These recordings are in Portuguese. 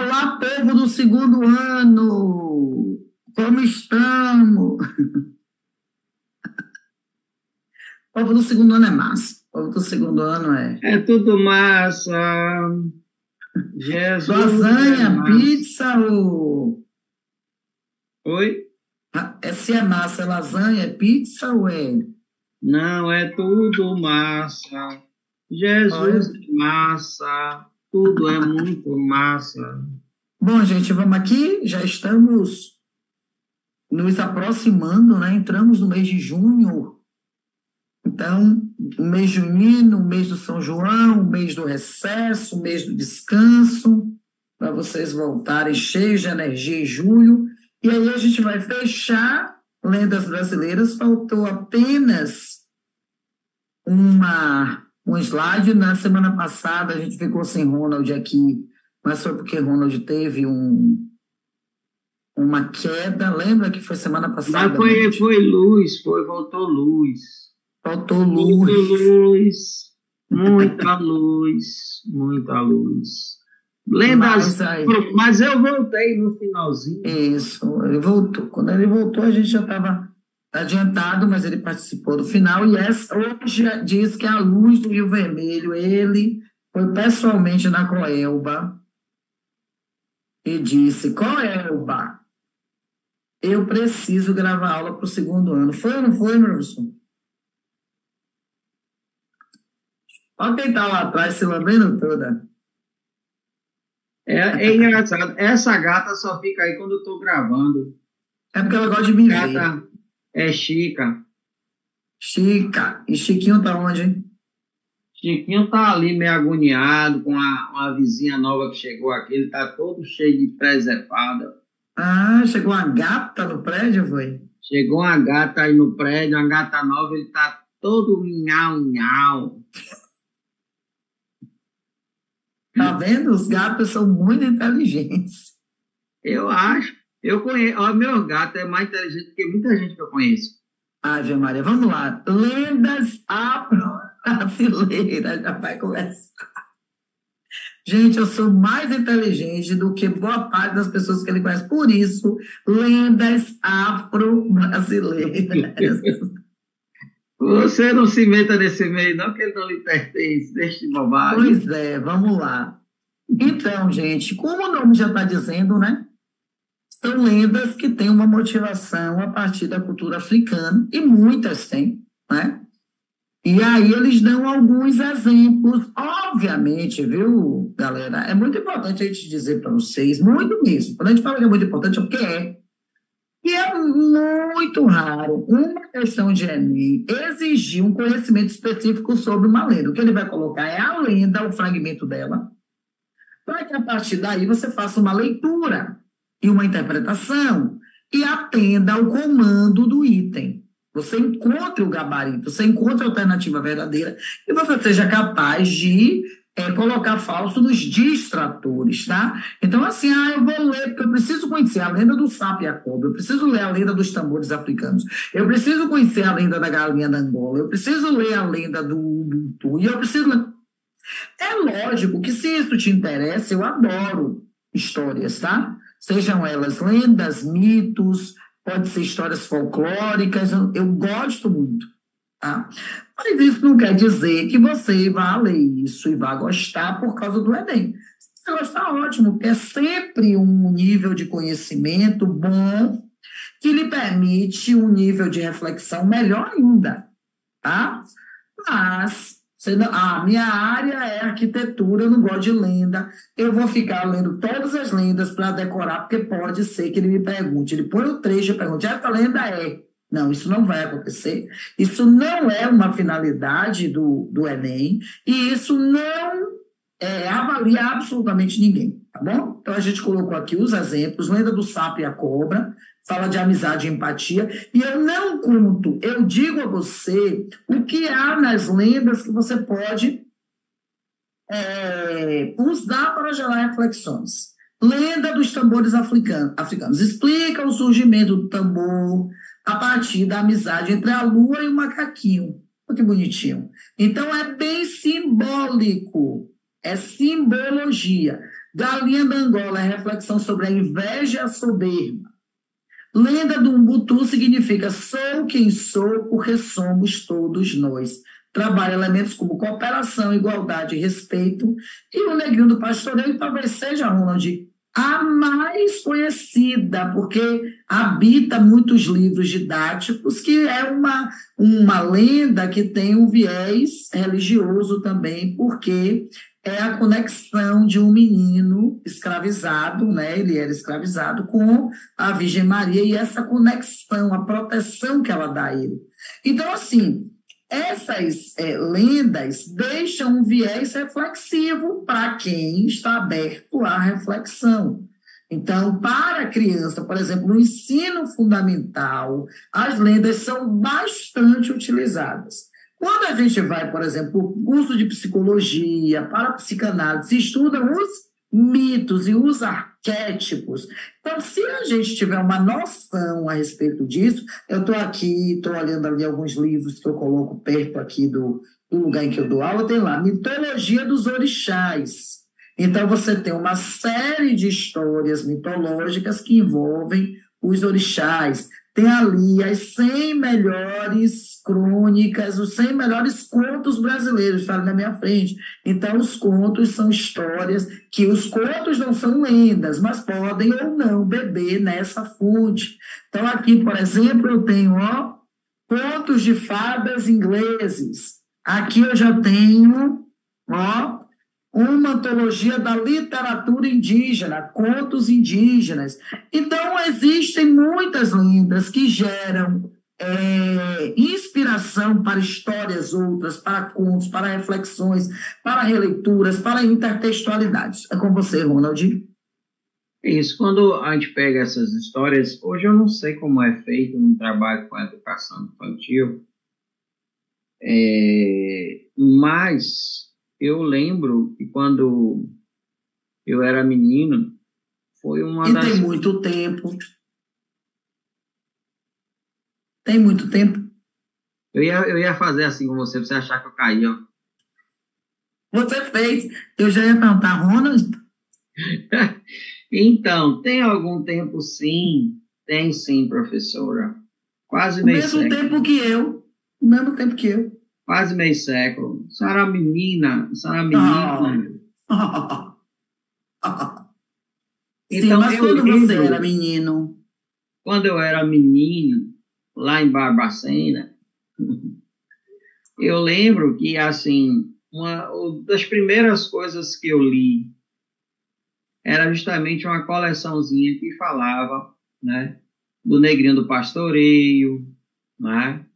Olá, povo do segundo ano! Como estamos? O povo do segundo ano é massa. O povo do segundo ano é É tudo massa. Jesus é lasanha, massa. pizza ou... Oi? Se é massa, é lasanha, é pizza ou é... Não, é tudo massa. Olha. Jesus é massa. Tudo é muito massa. Bom, gente, vamos aqui. Já estamos nos aproximando, né? Entramos no mês de junho. Então, o mês junino, o mês do São João, o mês do recesso, o mês do descanso, para vocês voltarem cheios de energia em julho. E aí a gente vai fechar Lendas Brasileiras. Faltou apenas um slide. Na semana passada a gente ficou sem Ronald aqui, mas foi porque Ronald teve uma queda. Lembra que foi semana Mas passada, foi luz, voltou luz. Faltou Muita luz. luz, muita luz, muita luz. Lendas, Mas aí, mas eu voltei no finalzinho. isso, ele voltou. Quando ele voltou, a gente já estava adiantado, mas ele participou do final. E hoje diz que a luz do Rio Vermelho, ele foi pessoalmente na Coelba e disse: Coelba, eu preciso gravar aula para o segundo ano. Foi ou não foi, meu professor? Olha quem está lá atrás se lambendo toda. É engraçado. Essa gata só fica aí quando eu estou gravando. É porque ela gosta de me ver. Gata é Chica. Chica. E Chiquinho tá onde, hein? Chiquinho tá ali meio agoniado com uma vizinha nova que chegou aqui. Ele tá todo cheio de presepada. Ah, chegou uma gata no prédio, foi? Chegou uma gata aí no prédio, uma gata nova. Ele tá todo nhau-nhau. Tá vendo? Os gatos são muito inteligentes. Eu acho. Eu conheço. Ó, meu gato é mais inteligente do que muita gente que eu conheço. Ave Maria, vamos lá. Lendas afro-brasileiras, já vai começar. Gente, eu sou mais inteligente do que boa parte das pessoas que ele conhece. Por isso, lendas afro-brasileiras. Você não se meta nesse meio, não, que ele não lhe pertence. Deixa de bobagem. Pois é, vamos lá. Então, gente, como o nome já está dizendo, né? São lendas que têm uma motivação a partir da cultura africana, e muitas têm, né? E aí eles dão alguns exemplos, obviamente, viu, galera? É muito importante a gente dizer para vocês, muito mesmo. Quando a gente fala que é muito importante, é porque é. E é muito raro uma questão de Enem exigir um conhecimento específico sobre uma lenda. O que ele vai colocar é a lenda, o fragmento dela, para que a partir daí você faça uma leitura e uma interpretação e atenda ao comando do item. Você encontre o gabarito, você encontre a alternativa verdadeira e você seja capaz de colocar falso nos distratores, tá? Então, assim, eu vou ler, porque eu preciso conhecer a lenda do sapo e a cobra, eu preciso ler a lenda dos tambores africanos, eu preciso conhecer a lenda da galinha da Angola, eu preciso ler a lenda do Ubuntu, e eu preciso... É lógico que se isso te interessa, eu adoro histórias, tá? Sejam elas lendas, mitos, pode ser histórias folclóricas, eu gosto muito, tá? Mas isso não quer dizer que você vá ler isso e vá gostar por causa do Enem. Se você gostar, ótimo, porque é sempre um nível de conhecimento bom que lhe permite um nível de reflexão melhor ainda, tá? Mas a minha área é arquitetura, eu não gosto de lenda. Eu vou ficar lendo todas as lendas para decorar, porque pode ser que ele me pergunte. Ele põe o trecho e pergunta: essa lenda é? Não, isso não vai acontecer. Isso não é uma finalidade do Enem, e isso não avalia absolutamente ninguém, tá bom? Então a gente colocou aqui os exemplos: lenda do sapo e a cobra, fala de amizade e empatia, e eu não conto, eu digo a você o que há nas lendas que você pode usar para gerar reflexões. Lenda dos tambores africanos explica o surgimento do tambor a partir da amizade entre a lua e o macaquinho. Olha que bonitinho. Então é bem simbólico, é simbologia. Galinha da Angola é reflexão sobre a inveja e a soberba. Lenda do Umbutu significa sou quem sou porque somos todos nós. Trabalha elementos como cooperação, igualdade e respeito. E o Negrinho do Pastoreio talvez seja, Ronald, a mais conhecida, porque habita muitos livros didáticos, que é uma lenda que tem um viés religioso também, porque é a conexão de um menino escravizado, né? Ele era escravizado com a Virgem Maria e essa conexão, a proteção que ela dá a ele. Então, assim, essas lendas deixam um viés reflexivo para quem está aberto à reflexão. Então, para a criança, por exemplo, no ensino fundamental, as lendas são bastante utilizadas. Quando a gente vai, por exemplo, para o curso de psicologia, para a psicanálise, se estudam os mitos e os arquétipos. Então, se a gente tiver uma noção a respeito disso, eu estou aqui, estou olhando ali alguns livros que eu coloco perto aqui do lugar em que eu dou aula, tem lá, Mitologia dos Orixás. Então, você tem uma série de histórias mitológicas que envolvem os orixás. Tem ali as 100 melhores crônicas, os 100 melhores contos brasileiros, está ali na minha frente. Então, os contos são histórias que os contos não são lendas, mas podem ou não beber nessa fonte. Então, aqui, por exemplo, eu tenho contos de fadas ingleses. Aqui eu já tenho uma antologia da literatura indígena, contos indígenas. Então, existem muitas lendas que geram inspiração para histórias outras, para contos, para reflexões, para releituras, para intertextualidades. É com você, Ronald. Isso, quando a gente pega essas histórias, hoje eu não sei como é feito no trabalho com a educação infantil, mas eu lembro que quando eu era menino, foi uma e das... tem muito tempo. Tem muito tempo. Eu ia fazer assim com você, pra você achar que eu caí, ó. Você fez. Eu já ia perguntar, Ronald? Então, tem algum tempo, sim. Tem sim, professora. Quase meio século. O mesmo tempo que eu. Quase meio século. A senhora era menina. Então, mas quando você era menino? Quando eu era menino, lá em Barbacena, eu lembro que, assim, uma das primeiras coisas que eu li era justamente uma coleçãozinha que falava, né, do Negrinho do Pastoreio, né,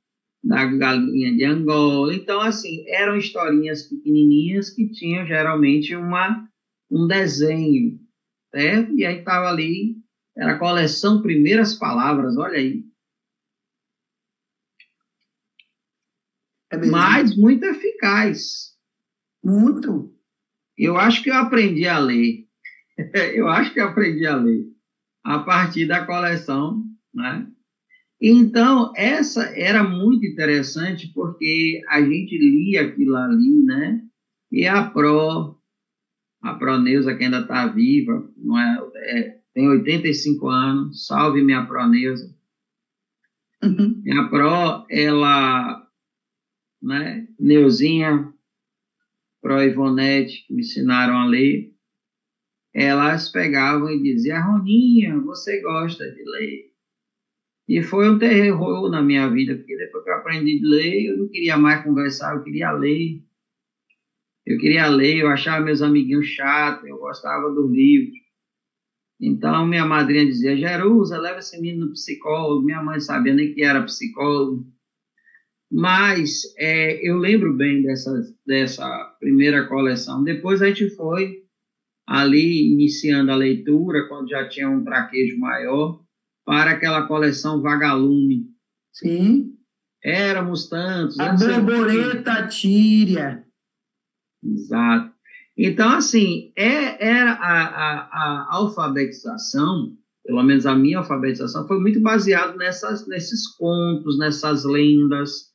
da Galinha de Angola. Então, assim, eram historinhas pequenininhas que tinham geralmente um desenho, certo? E aí estava ali, era a coleção Primeiras Palavras, olha aí. Mas muito eficaz. Muito. Eu acho que eu aprendi a ler. A partir da coleção, né? Então, essa era muito interessante porque a gente lia aquilo ali, né? E a Neuza, que ainda está viva, não tem 85 anos, salve minha Pro Neuza. Uhum. Minha Pro, ela, né? Neuzinha, Pro Ivonete, que me ensinaram a ler, elas pegavam e diziam, Roninha, você gosta de ler? E foi um terror na minha vida, porque depois que eu aprendi a ler, eu não queria mais conversar, eu queria ler. Eu achava meus amiguinhos chatos, eu gostava dos livros. Então, minha madrinha dizia, Jerusa, leva esse menino no psicólogo. Minha mãe sabia nem que era psicólogo. Mas eu lembro bem dessa primeira coleção. Depois a gente foi ali iniciando a leitura, quando já tinha um traquejo maior, para aquela coleção Vagalume. Sim. Éramos tantos. A borboleta tíria. Exato. Então, assim, era a alfabetização, pelo menos a minha alfabetização, foi muito baseado nesses contos, nessas lendas.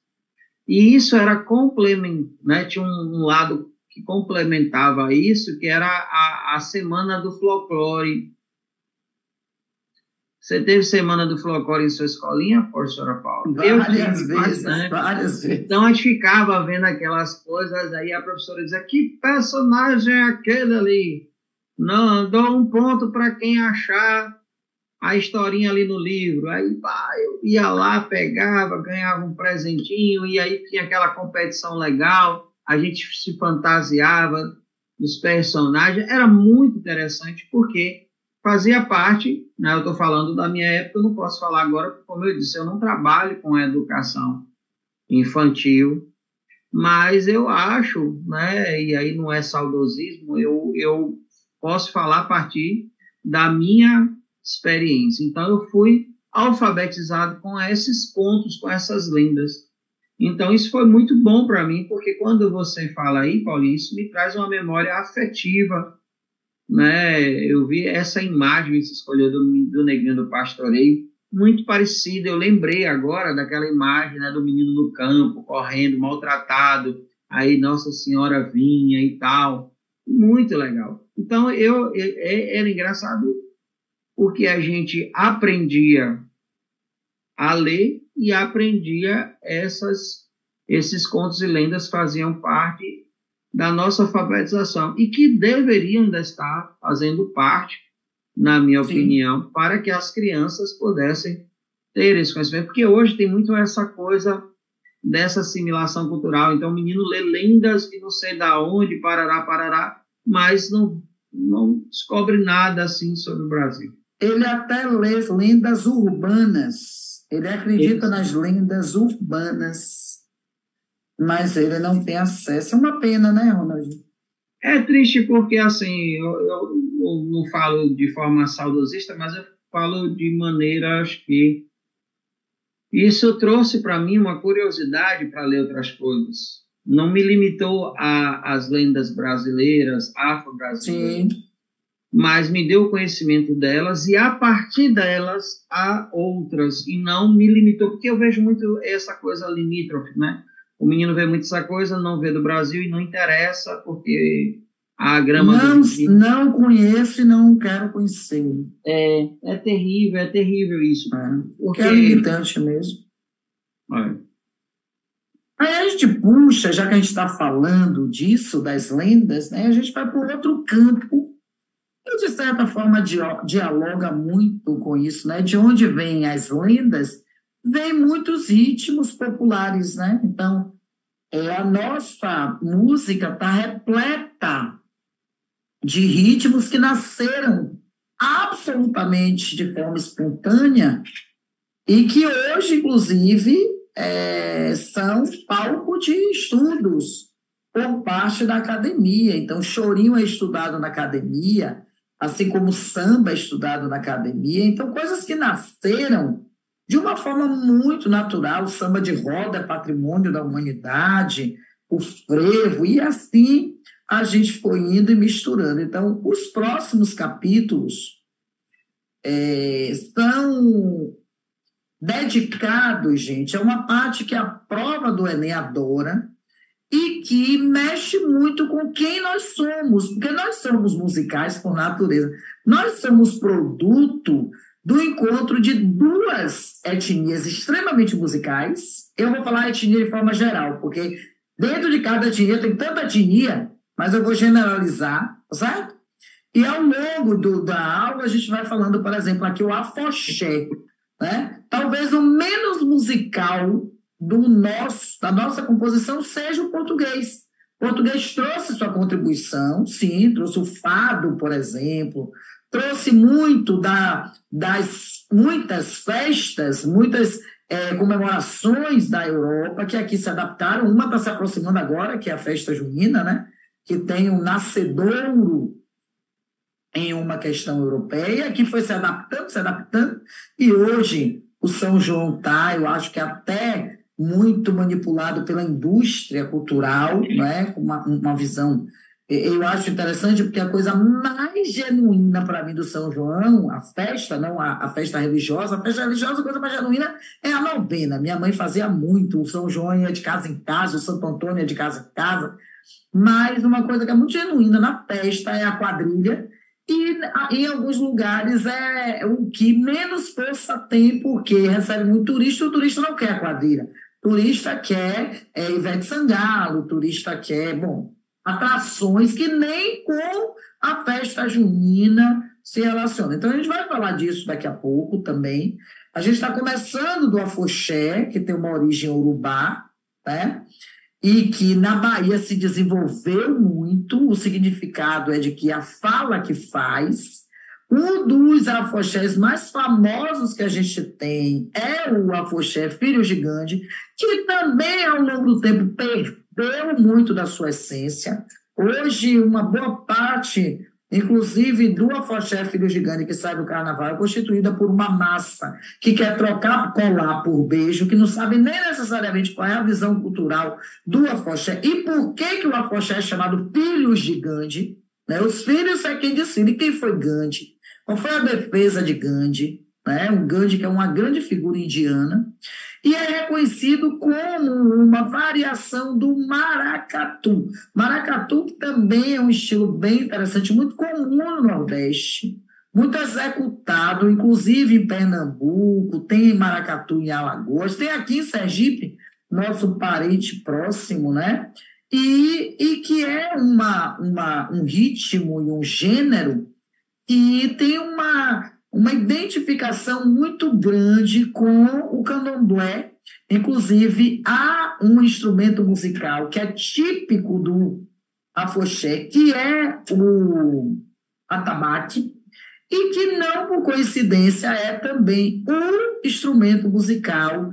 E isso era complementar, né? Tinha um lado que complementava isso, que era a Semana do Folclore. Você teve Semana do Folclore em sua escolinha, professora Paula? Várias vezes, várias vezes. Então, a gente ficava vendo aquelas coisas, aí a professora dizia, que personagem é aquele ali? Não, dou um ponto para quem achar a historinha ali no livro. Aí, pá, eu ia lá, pegava, ganhava um presentinho, e aí tinha aquela competição legal, a gente se fantasiava dos personagens. Era muito interessante, porque fazia parte, né, eu estou falando da minha época, eu não posso falar agora, porque, como eu disse, eu não trabalho com a educação infantil, mas eu acho, né, e aí não é saudosismo, eu posso falar a partir da minha experiência. Então, eu fui alfabetizado com esses contos, com essas lendas. Então, isso foi muito bom para mim, porque quando você fala aí, Paulinho, isso me traz uma memória afetiva, né? Eu vi essa imagem que você escolheu do Neguinho do Pastoreio, muito parecida. Eu lembrei agora daquela imagem, né, do menino no campo, correndo, maltratado, aí Nossa Senhora vinha e tal. Muito legal. Então, era engraçado porque a gente aprendia a ler e aprendia esses contos e lendas faziam parte da nossa alfabetização e que deveriam ainda estar fazendo parte, na minha opinião, para que as crianças pudessem ter esse conhecimento, porque hoje tem muito essa coisa dessa assimilação cultural. Então, o menino lê lendas de não sei da onde, parará, mas não descobre nada assim sobre o Brasil. Ele até lê lendas urbanas, ele acredita nas lendas urbanas, mas ele não tem acesso. É uma pena, né, Ronald? É triste porque, assim, eu não falo de forma saudosista, mas eu falo de maneira, acho que isso trouxe para mim uma curiosidade para ler outras coisas. Não me limitou às lendas brasileiras, afro-brasileiras, mas me deu o conhecimento delas e, a partir delas, há outras. E não me limitou, porque eu vejo muito essa coisa limítrofe, né? O menino vê muito essa coisa, não vê do Brasil e não interessa, porque a grama não conheço e não quero conhecer. É terrível isso. Porque é limitante mesmo. Aí a gente puxa, já que a gente está falando disso, das lendas, né, a gente vai para outro campo, e de certa forma dialoga muito com isso, né? De onde vêm as lendas, vêm muitos ritmos populares, né? Então, a nossa música está repleta de ritmos que nasceram absolutamente de forma espontânea e que hoje, inclusive, são palco de estudos por parte da academia. Então, chorinho é estudado na academia, assim como samba é estudado na academia. Então, coisas que nasceram de uma forma muito natural. O samba de roda é patrimônio da humanidade, o frevo, e assim a gente foi indo e misturando. Então, os próximos capítulos são dedicados, gente, a uma parte que a prova do Enem adora e que mexe muito com quem nós somos, porque nós somos musicais por natureza. Nós somos produto do encontro de duas etnias extremamente musicais. Eu vou falar etnia de forma geral, porque dentro de cada etnia tem tanta etnia, mas eu vou generalizar, certo? E ao longo da aula a gente vai falando, por exemplo, aqui o afoxé, né? Talvez o menos musical da nossa composição seja o português. O português trouxe sua contribuição, sim, trouxe o fado, por exemplo, trouxe muito das muitas festas, muitas comemorações da Europa, que aqui se adaptaram. Uma está se aproximando agora, que é a festa junina, né? Que tem um nascedouro em uma questão europeia, que foi se adaptando, e hoje o São João está, eu acho que até muito manipulado pela indústria cultural, né? Com uma visão, eu acho interessante, porque a coisa mais genuína para mim do São João, a festa, não a festa religiosa, a coisa mais genuína é a novena. Minha mãe fazia muito, o São João ia de casa em casa, o Santo Antônio ia de casa em casa, Mas uma coisa que é muito genuína na festa é a quadrilha, e em alguns lugares é o que menos força tem, porque recebe muito turista, o turista não quer a quadrilha. O turista quer Ivete Sangalo, o turista quer, bom, atrações que nem com a festa junina se relacionam. Então, a gente vai falar disso daqui a pouco também. A gente está começando do afoxé, que tem uma origem urubá, né? E que na Bahia se desenvolveu muito. O significado é de que a fala que faz. Um dos afoxés mais famosos que a gente tem é o afoxé Filhos de Gandhi, que também, ao longo do tempo, perdeu muito da sua essência. Hoje, uma boa parte, inclusive do afoxé Filhos de Gandhi, que sai do carnaval, é constituída por uma massa que quer trocar colar por beijo, que não sabe nem necessariamente qual é a visão cultural do afoxé e por que o afoxé é chamado Filhos de Gandhi, né? Os filhos é quem decide quem foi Gandhi, qual foi a defesa de Gandhi, né? Um Gandhi que é uma grande figura indiana, e é reconhecido como uma variação do maracatu. Maracatu também é um estilo bem interessante, muito comum no Nordeste, muito executado, inclusive em Pernambuco, tem maracatu em Alagoas, tem aqui em Sergipe, nosso parente próximo, né? E que é um ritmo e um gênero que tem uma identificação muito grande com o candomblé. Inclusive, há um instrumento musical que é típico do afoxé, que é o atabaque, e que não por coincidência é também um instrumento musical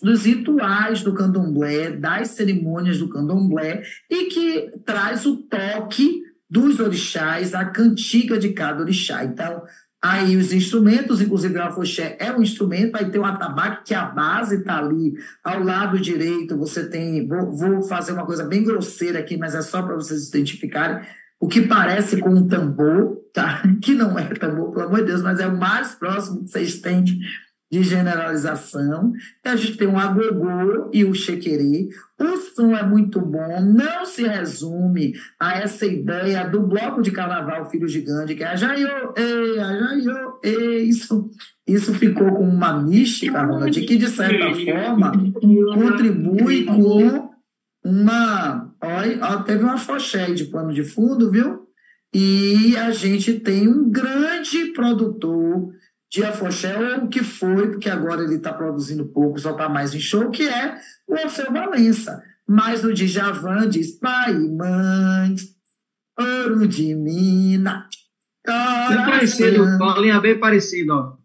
dos rituais do candomblé, das cerimônias do candomblé, e que traz o toque dos orixás, a cantiga de cada orixá. Então, aí os instrumentos, inclusive o afoxé é um instrumento, aí tem o atabaque, que a base está ali ao lado direito, você tem, vou fazer uma coisa bem grosseira aqui, mas é só para vocês identificarem, o que parece com um tambor, tá? Que não é tambor, pelo amor de Deus, mas é o mais próximo que vocês têm de generalização. E a gente tem o agogô e o xequerê. O som é muito bom, não se resume a essa ideia do bloco de carnaval Filhos de Gandhi, que é ajaiô, ajaiô, isso ficou com uma mística, Ronald, que, de certa forma, contribui com uma... Olha, teve uma afoxé de pano de fundo, viu? E a gente tem um grande produtor de afoxé, ou o que foi, porque agora ele está produzindo pouco, só está mais em show, que é o Alceu Valença. Mas o Djavan diz, pai e mãe, ouro de mina, Bem parecido, coração. uma linha bem parecida, ó.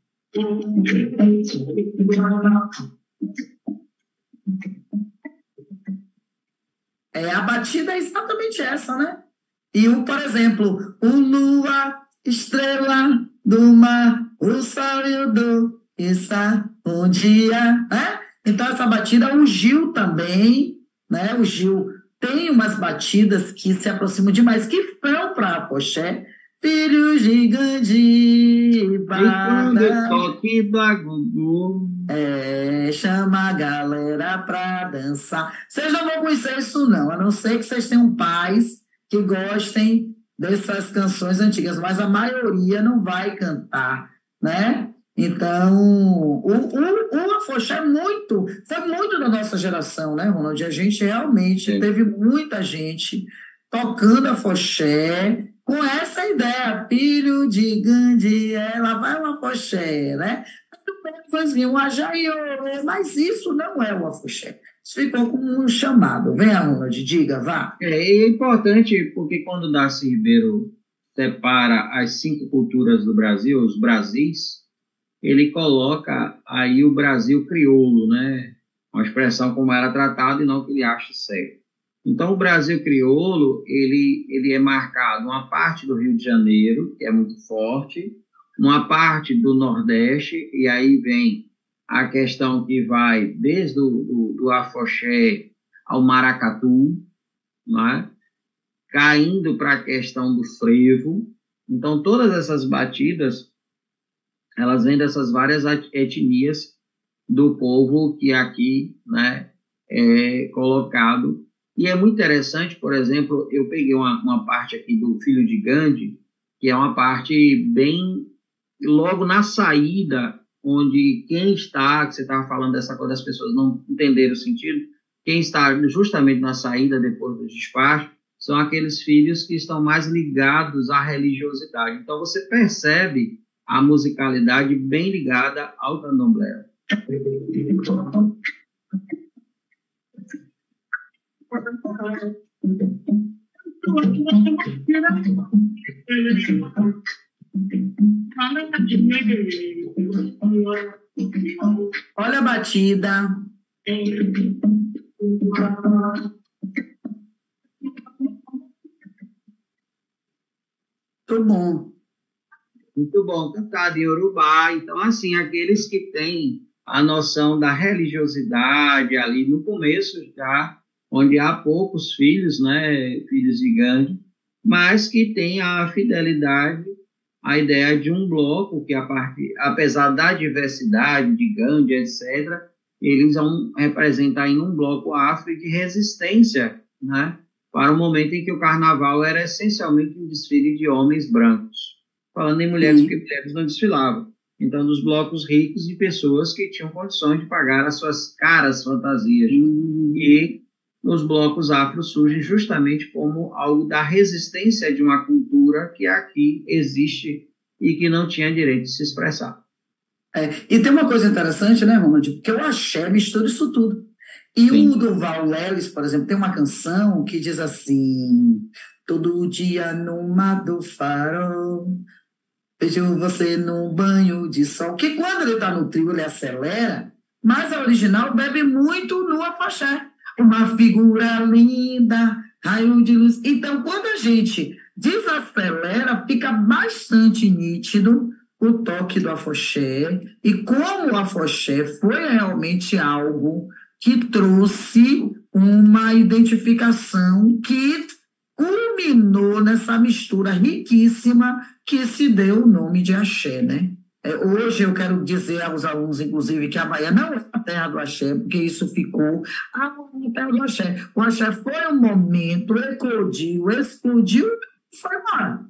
A batida é exatamente essa, né? E, por exemplo, o lua, estrela do mar, o sol e o do, está um dia, né? Então, essa batida, o Gil também, né? O Gil tem umas batidas que se aproximam demais, que são para afoxé. Filhos de Gandhi, Bada, toque do agogô. Chama a galera para dançar. Vocês não vão conhecer isso, não, a não ser que vocês tenham pais que gostem dessas canções antigas, mas a maioria não vai cantar, né? Então, o afoxé foi muito da nossa geração, né, Ronald? A gente realmente teve muita gente tocando afoxé com essa ideia, filho de Gandhi, lá vai o afoxé, né? Fazia um ajaiô, mas isso não é o afoxé. Isso ficou como um chamado. Vem, Ronald, diga, vá. É importante porque quando Darcy Ribeiro separa as 5 culturas do Brasil, os Brasis, ele coloca aí o Brasil crioulo, né? Uma expressão como era tratado e não que ele ache certo. Então, o Brasil crioulo, ele é marcado uma parte do Rio de Janeiro, que é muito forte, uma parte do Nordeste, e aí vem a questão que vai desde do afoxé ao maracatu, né? Caindo para a questão do frevo. Então, todas essas batidas, elas vêm dessas várias etnias do povo que aqui, né, é colocado E é muito interessante, por exemplo, eu peguei uma parte aqui do Filho de Gandhi, que é uma parte bem logo na saída, onde quem está, que você estava falando dessa coisa das pessoas não entenderem o sentido, quem está justamente na saída depois do despacho, são aqueles filhos que estão mais ligados à religiosidade. Então você percebe a musicalidade bem ligada ao candomblé. Olha a batida. Muito bom. Muito bom, cantado em Yorubá. Então, assim, aqueles que têm a noção da religiosidade ali no começo já, onde há poucos filhos, né, filhos de Gandhi, mas que têm a fidelidade à ideia de um bloco que, apesar da diversidade de Gandhi, etc., eles vão representar em um bloco afro de resistência, né, para o momento em que o carnaval era essencialmente um desfile de homens brancos. Falando em mulheres, porque mulheres não desfilavam. Então, dos blocos ricos e pessoas que tinham condições de pagar as suas caras fantasias. E os blocos afros surgem justamente como algo da resistência de uma cultura que aqui existe e que não tinha direito de se expressar. E tem uma coisa interessante, né, Ronald? Porque o axé mistura isso tudo. E Sim. O Durval Lelis, por exemplo, tem uma canção que diz assim: todo dia no mar do farol, vejo você num banho de sol. Que quando ele está no trio, ele acelera, mas a original bebe muito no afoxé. Uma figura linda, raio de luz. Então, quando a gente desacelera, fica bastante nítido o toque do afoxé. E como o afoxé foi realmente algo que trouxe uma identificação que culminou nessa mistura riquíssima que se deu o nome de axé, né? Hoje eu quero dizer aos alunos, inclusive, que a Bahia não é a terra do axé, porque isso ficou a terra do axé. O axé foi um momento, eclodiu, explodiu e foi embora,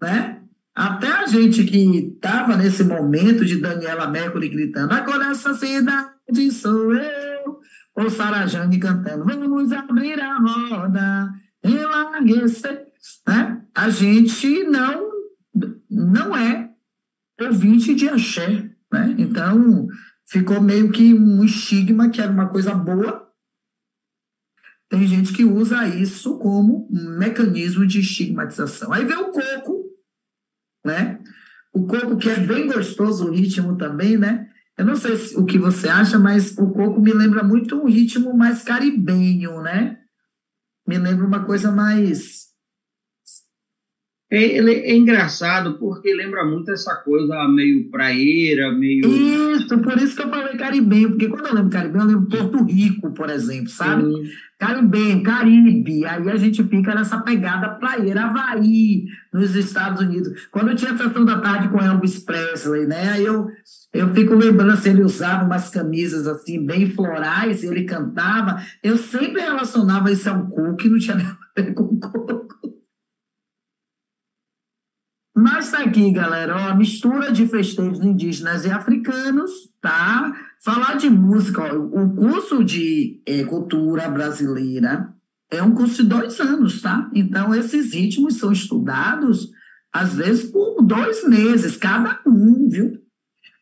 né? Até a gente que estava nesse momento de Daniela Mercury gritando: agora essa cidade sou eu, ou Sarah Jane cantando: vamos abrir a roda, enlarguecer, né? A gente não é ouvinte de axé, né? Então ficou meio que um estigma que era uma coisa boa. Tem gente que usa isso como um mecanismo de estigmatização. Aí vem o coco, né? O coco, que é bem gostoso, o ritmo também, né? Eu não sei o que você acha, mas o coco me lembra muito um ritmo mais caribenho, né? Me lembra uma coisa mais... Ele é engraçado porque lembra muito essa coisa meio praieira, meio... Isso, por isso que eu falei caribenho, porque quando eu lembro caribenho, eu lembro Porto Rico, por exemplo, sabe? Caribenho, Caribe, aí a gente fica nessa pegada praieira, Havaí, nos Estados Unidos. Quando eu tinha a Sessão da Tarde com Elvis Presley, né? Aí eu fico lembrando, assim, ele usava umas camisas assim, bem florais, e ele cantava. Eu sempre relacionava isso a um coco, que não tinha nada a ver com coco. Mas tá aqui, galera, ó, mistura de festejos indígenas e africanos, tá? Falar de música, ó, o curso de cultura brasileira é um curso de 2 anos, tá? Então, esses ritmos são estudados, às vezes, por 2 meses, cada um, viu?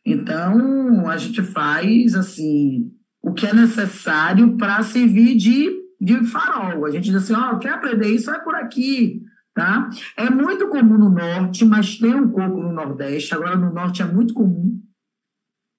Então, a gente faz, assim, o que é necessário para servir de farol. A gente diz assim, ó, quer aprender isso? É por aqui. Tá? É muito comum no norte, mas tem um pouco no nordeste. Agora, no norte é muito comum.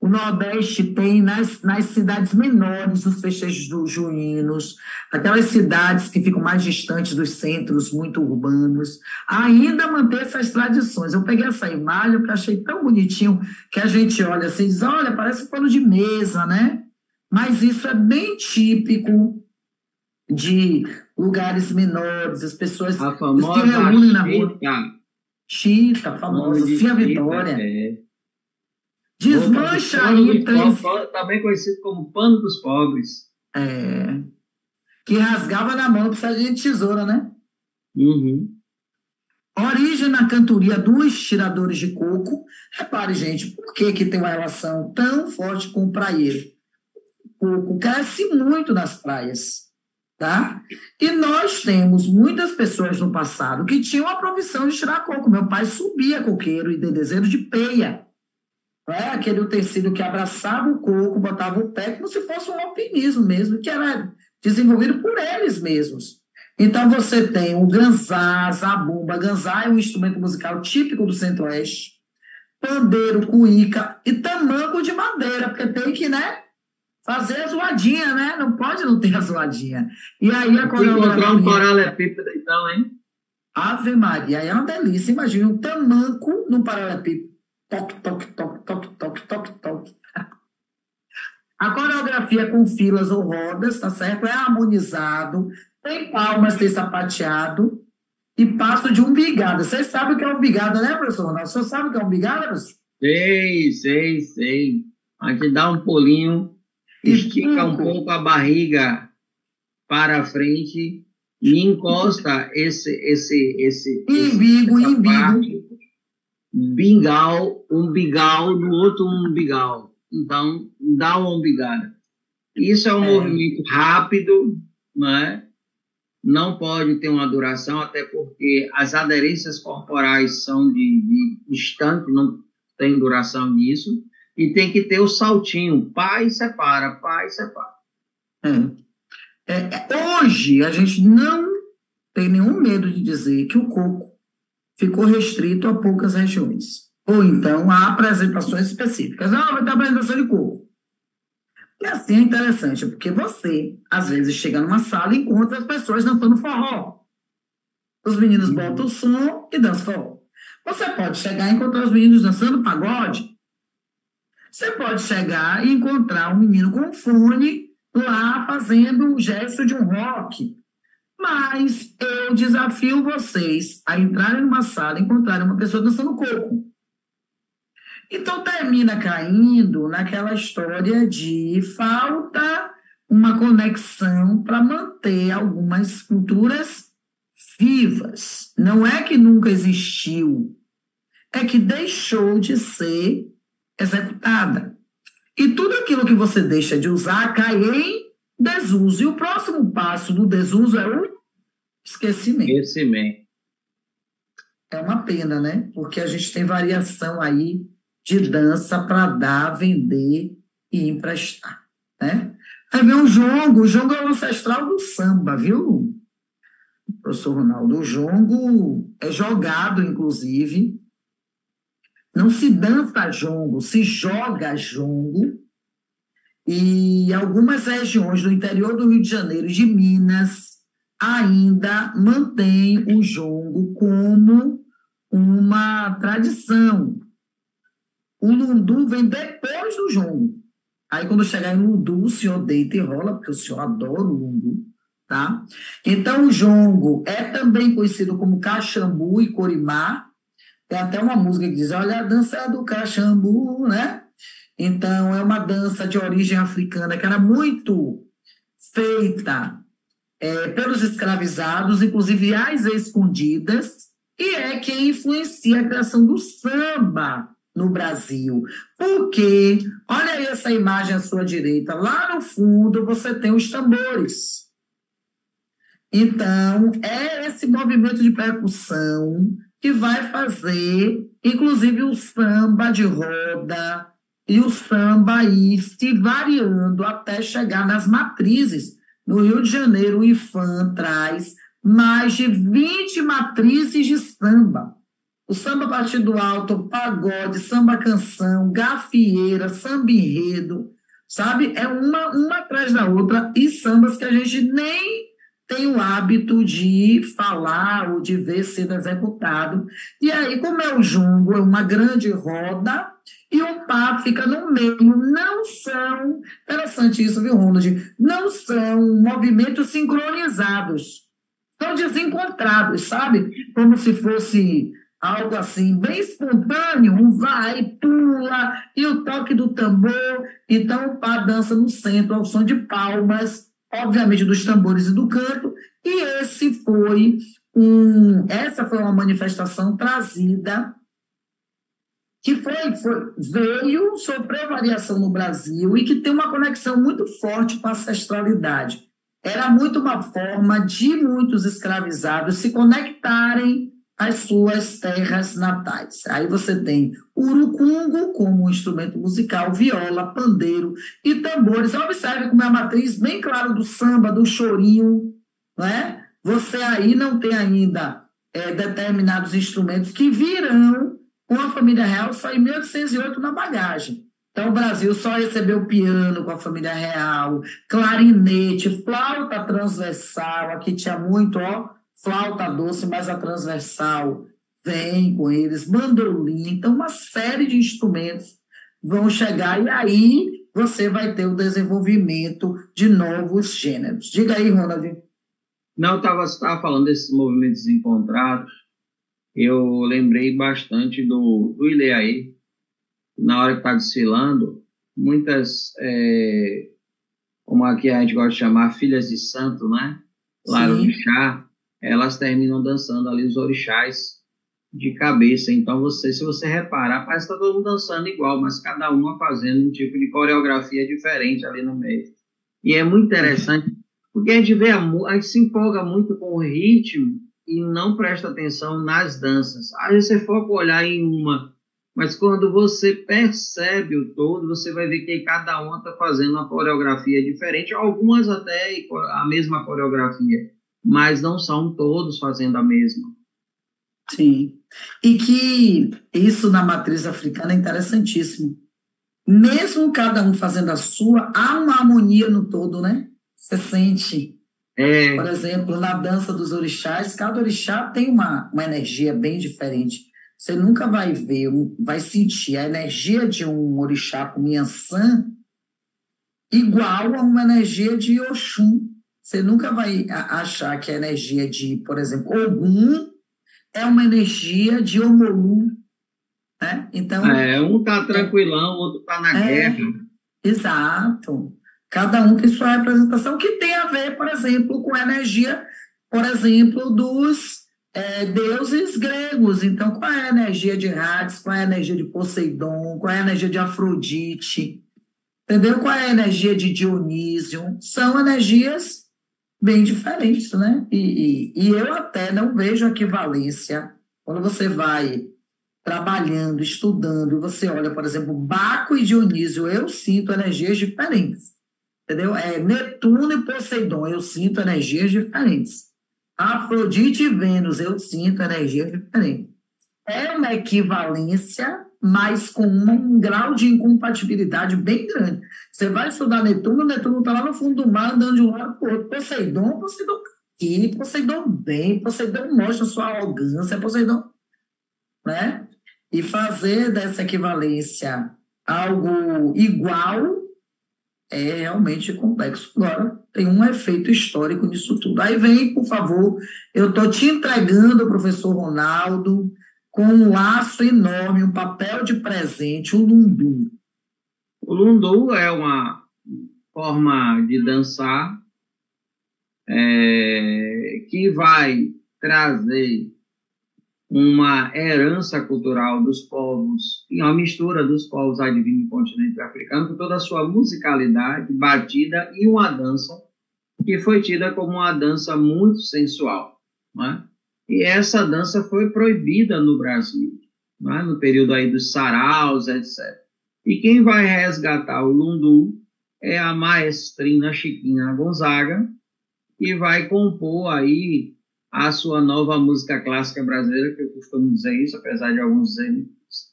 O nordeste tem nas cidades menores os festejos dos juínos, aquelas cidades que ficam mais distantes dos centros muito urbanos, ainda manter essas tradições. Eu peguei essa imagem porque achei tão bonitinho que a gente olha assim e diz, olha, parece pano de mesa, né? Mas isso é bem típico de lugares menores, as pessoas a famosa se reúnem na rua. Chita, famosa, Cia Vitória. Desmancha aí três... também conhecido como pano dos pobres. que rasgava na mão, precisava de tesoura, né? Uhum. Origem na cantoria dos tiradores de coco. Repare, gente, por que que tem uma relação tão forte com o praieiro? O coco cresce muito nas praias, tá? E nós temos muitas pessoas no passado que tinham a profissão de tirar coco. Meu pai subia coqueiro e dedezeiro de peia. Né? Aquele utensílio que abraçava o coco, botava o pé, como se fosse um alpinismo mesmo, que era desenvolvido por eles mesmos. Então, você tem o ganzá, zabumba. Ganzá é um instrumento musical típico do Centro-Oeste. Pandeiro, cuíca e tamanco de madeira, porque tem que, né, fazer a zoadinha, né? Não pode não ter a zoadinha. E aí a coreografia... encontrar um paralelepípedo, então, hein? Ave Maria, aí é uma delícia. Imagina um tamanco num paralelepípedo. Toque, toque, toque, toque, toque, toque, toque. A coreografia com filas ou rodas, tá certo? É harmonizado, tem palmas, tem sapateado e passo de umbigada. Vocês sabem o que é umbigada, né, professor Ronaldo? Você sabe o que é umbigada, professor? Sei. A gente dá um pulinho, estica um pouco a barriga para frente e encosta umbigo. Umbigal no outro umbigal. Então, dá uma umbigada. Isso é um movimento rápido, né? Não pode ter uma duração, até porque as aderências corporais são de instante, não tem duração nisso, e tem que ter o saltinho, pá e separa. Hoje, a gente não tem nenhum medo de dizer que o coco ficou restrito a poucas regiões. Ou então a apresentações específicas. Vai ter apresentação de coco. E assim é interessante, porque você, às vezes, chega numa sala e encontra as pessoas dançando forró. Os meninos botam o som e dançam forró. Você pode chegar e encontrar os meninos dançando pagode. Você pode chegar e encontrar um menino com um fone lá fazendo o gesto de um rock. Mas eu desafio vocês a entrarem numa sala e encontrarem uma pessoa dançando coco. Então termina caindo naquela história de falta uma conexão para manter algumas culturas vivas. Não é que nunca existiu, é que deixou de ser executada. E tudo aquilo que você deixa de usar cai em desuso. E o próximo passo do desuso é o esquecimento. É uma pena, né? Porque a gente tem variação aí de dança para dar, vender e emprestar, né? Aí vem o jongo é o ancestral do samba, viu, professor Ronaldo? O jongo é jogado, inclusive. Não se dança jongo, se joga jongo. E algumas regiões do interior do Rio de Janeiro e de Minas ainda mantêm o jongo como uma tradição. O lundu vem depois do jongo. Aí, quando chegar em lundu, o senhor deita e rola, porque o senhor adora o lundu, tá? Então, o jongo é também conhecido como caxambu e corimá. Tem até uma música que diz, olha a dança do caxambu, né? Então, é uma dança de origem africana que era muito feita pelos escravizados, inclusive às escondidas, e é quem influencia a criação do samba no Brasil. Porque, olha aí essa imagem à sua direita, lá no fundo você tem os tambores. Então, é esse movimento de percussão que vai fazer, inclusive, o samba de roda e o samba aí se variando até chegar nas matrizes. No Rio de Janeiro, o IFAM traz mais de 20 matrizes de samba. O samba partido alto, pagode, samba-canção, gafieira, samba-enredo, sabe? É uma atrás da outra, e sambas que a gente nem tem o hábito de falar ou de ver sendo executado. E aí, como é o jongo, é uma grande roda, e o pá fica no meio. Não são, interessante isso, viu, Ronald? Não são movimentos sincronizados, são desencontrados, sabe? Como se fosse algo assim, bem espontâneo, um vai, pula, e o toque do tambor. Então, o pá dança no centro, ao som de palmas, obviamente dos tambores e do canto, e essa foi uma manifestação trazida que veio, sofreu variação no Brasil e que tem uma conexão muito forte com a ancestralidade. Era muito uma forma de muitos escravizados se conectarem às suas terras natais. Aí você tem o urucungo como um instrumento musical, viola, pandeiro e tambores. Observe como é a matriz bem clara do samba, do chorinho, né? Você aí não tem ainda determinados instrumentos que virão com a família real só em 1808 na bagagem. Então, o Brasil só recebeu piano com a família real, clarinete, flauta transversal, aqui tinha muito, flauta doce, mas a transversal vem com eles, bandolim, então uma série de instrumentos vão chegar, e aí você vai ter o desenvolvimento de novos gêneros. Diga aí, Ronald. Não, estava falando desses movimentos encontrados. Eu lembrei bastante do Ileaí, na hora que está desfilando, muitas, como aqui a gente gosta de chamar, filhas de santo, né? Lá no orixá, elas terminam dançando ali os orixás de cabeça. Então, se você reparar, parece que está todo mundo dançando igual, mas cada uma fazendo um tipo de coreografia diferente ali no meio. E é muito interessante, porque a gente se empolga muito com o ritmo e não presta atenção nas danças. Aí você foca olhar em uma, mas quando você percebe o todo, você vai ver que cada uma está fazendo uma coreografia diferente, algumas até a mesma coreografia, mas não são todos fazendo a mesma. Sim, e que isso na matriz africana é interessantíssimo. Mesmo cada um fazendo a sua, há uma harmonia no todo, né? Você sente... Por exemplo, na dança dos orixás, cada orixá tem uma energia bem diferente. Você nunca vai ver, vai sentir a energia de um orixá como Yansan igual a uma energia de Oxum. Você nunca vai achar que a energia de, por exemplo, Ogum é uma energia de Omolu. Né? Então, um está tranquilão, o outro está na guerra. Exato. Cada um tem sua representação, que tem a ver, por exemplo, com a energia, por exemplo, dos deuses gregos. Então, qual é a energia de Hades, qual é a energia de Poseidon, qual é a energia de Afrodite, entendeu? Qual é a energia de Dionísio? São energias bem diferentes, né? E eu até não vejo equivalência. Quando você vai trabalhando, estudando, e você olha, por exemplo, Baco e Dionísio, eu sinto energias diferentes. Entendeu? Netuno e Poseidon, eu sinto energias diferentes. Afrodite e Vênus, eu sinto energias diferentes. É uma equivalência, mas com um grau de incompatibilidade bem grande. Você vai estudar Netuno está lá no fundo do mar, andando de um lado para o outro. Poseidon aqui, Poseidon bem, Poseidon mostra sua arrogância, Poseidon... Né? E fazer dessa equivalência algo igual é realmente complexo. Agora, tem um efeito histórico nisso tudo. Aí vem, por favor, eu estou te entregando, professor Ronaldo, com um laço enorme, um papel de presente, o lundu. O lundu é uma forma de dançar que vai trazer uma herança cultural dos povos, uma mistura dos povos advindos do continente africano, com toda a sua musicalidade, batida, e uma dança que foi tida como uma dança muito sensual, né? E essa dança foi proibida no Brasil, né? No período aí dos saraus, etc. E quem vai resgatar o lundu é a maestrina Chiquinha Gonzaga, que vai compor aí a sua nova música clássica brasileira, que eu costumo dizer isso, apesar de alguns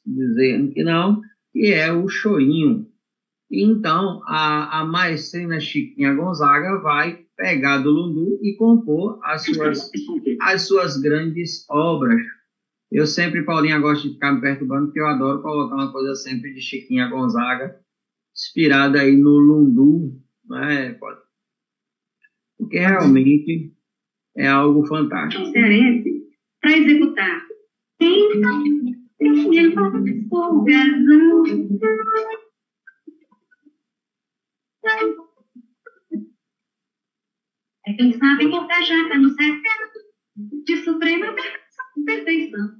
dizerem que não, que é o chorinho. Então, a maestrina Chiquinha Gonzaga vai pegar do lundu e compor as suas grandes obras. Eu sempre, Paulinha, gosto de ficar me perturbando, porque eu adoro colocar uma coisa sempre de Chiquinha Gonzaga, inspirada aí no lundu, né? Porque realmente é algo fantástico. Para executar. É quem sabe cortar jaca no sertão, de suprema perfeição.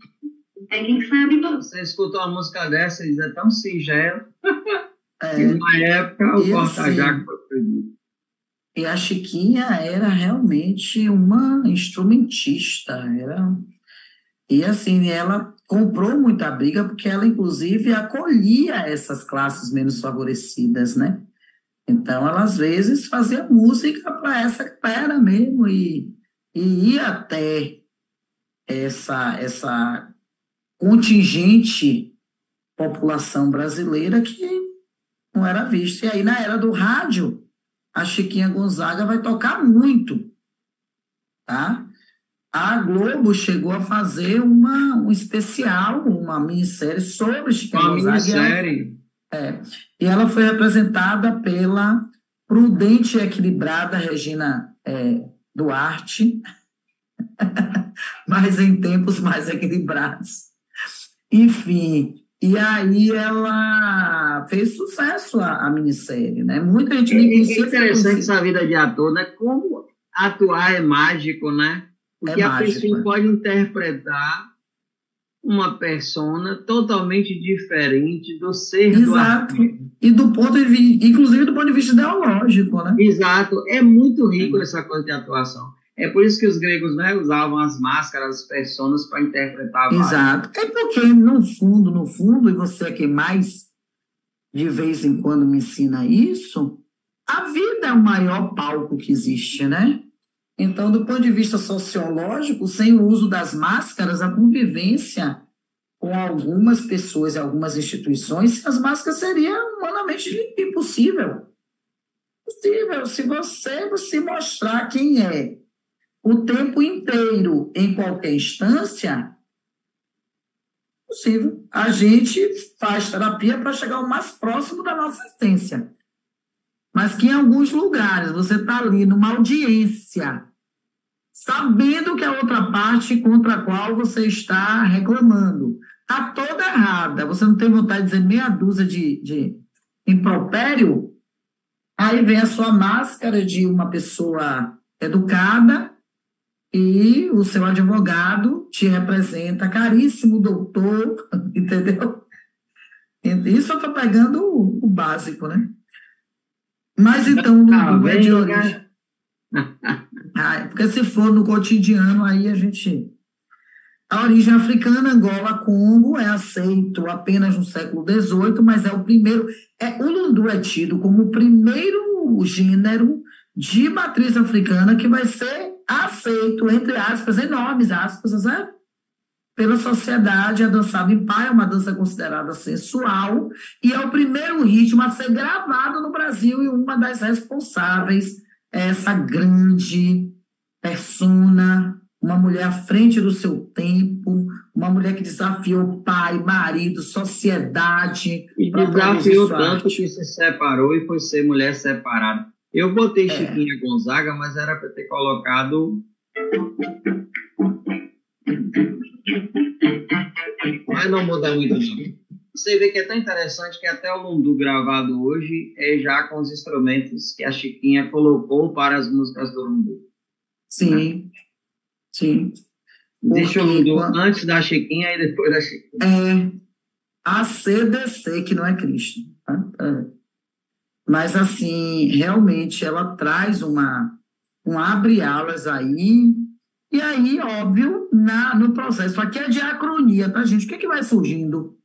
É quem sabe cortar. Você escutou uma música dessa e diz, é tão singelo. É, E na época o e corta-jaca assim, foi proibido. e a Chiquinha era realmente uma instrumentista, e assim, ela comprou muita briga porque ela, inclusive, acolhia essas classes menos favorecidas, né? Então, ela, às vezes, fazia música para essa galera mesmo e ia até essa contingente população brasileira que não era vista. E aí, na era do rádio, a Chiquinha Gonzaga vai tocar muito, tá? A Globo chegou a fazer um especial, uma minissérie sobre Chiquinha Uma Gonzaga, minissérie. e ela foi representada pela prudente e equilibrada Regina Duarte, mas em tempos mais equilibrados. Enfim, e aí ela fez sucesso a minissérie, né? Muita gente nem É conhecia. interessante essa vida de ator, né? Como atuar é mágico, né? Porque a mágico, pessoa pode interpretar uma persona totalmente diferente do ser do Exato. artista. E do ponto de vista, inclusive do ponto de vista ideológico, né? Exato. É muito rico essa coisa de atuação. É por isso que os gregos, né, usavam as máscaras, as personas para interpretar vários. Exato. É porque, no fundo, e você é quem mais de vez em quando me ensina isso, a vida é o maior palco que existe, né? Então, do ponto de vista sociológico, sem o uso das máscaras, a convivência com algumas pessoas e algumas instituições, as máscaras seria humanamente impossível. Possível, se você se mostrar quem é o tempo inteiro, em qualquer instância, possível. A gente faz terapia para chegar o mais próximo da nossa essência. Mas que em alguns lugares você está ali numa audiência, sabendo que a outra parte contra a qual você está reclamando está toda errada, você não tem vontade de dizer meia dúzia de impropério, aí vem a sua máscara de uma pessoa educada e o seu advogado te representa, caríssimo doutor, entendeu? Isso eu estou pegando o básico, né? Mas então, não é de origem. Porque se for no cotidiano, aí a gente... A origem africana, Angola, Congo, é aceito apenas no século XVIII, mas é o primeiro... o lundu é tido como o primeiro gênero de matriz africana que vai ser aceito, entre aspas, enormes aspas, né? Pela sociedade. É dançado em pá, é uma dança considerada sensual, e é o primeiro ritmo a ser gravado no Brasil, e uma das responsáveis é essa grande persona, uma mulher à frente do seu tempo, uma mulher que desafiou pai, marido, sociedade. E desafiou tanto que se separou e foi ser mulher separada. Eu botei Chiquinha Gonzaga, mas era para ter colocado... Mas não muda muito, não. Você vê que é tão interessante que até o lundu gravado hoje é já com os instrumentos que a Chiquinha colocou para as músicas do lundu. Sim, sim. Existe o lundu antes da Chiquinha e depois da Chiquinha. A CDC, que não é Cristo. Mas, assim, realmente ela traz um abre-alas aí, e aí, óbvio, no processo. Aqui é diacronia, tá, gente? O que vai surgindo?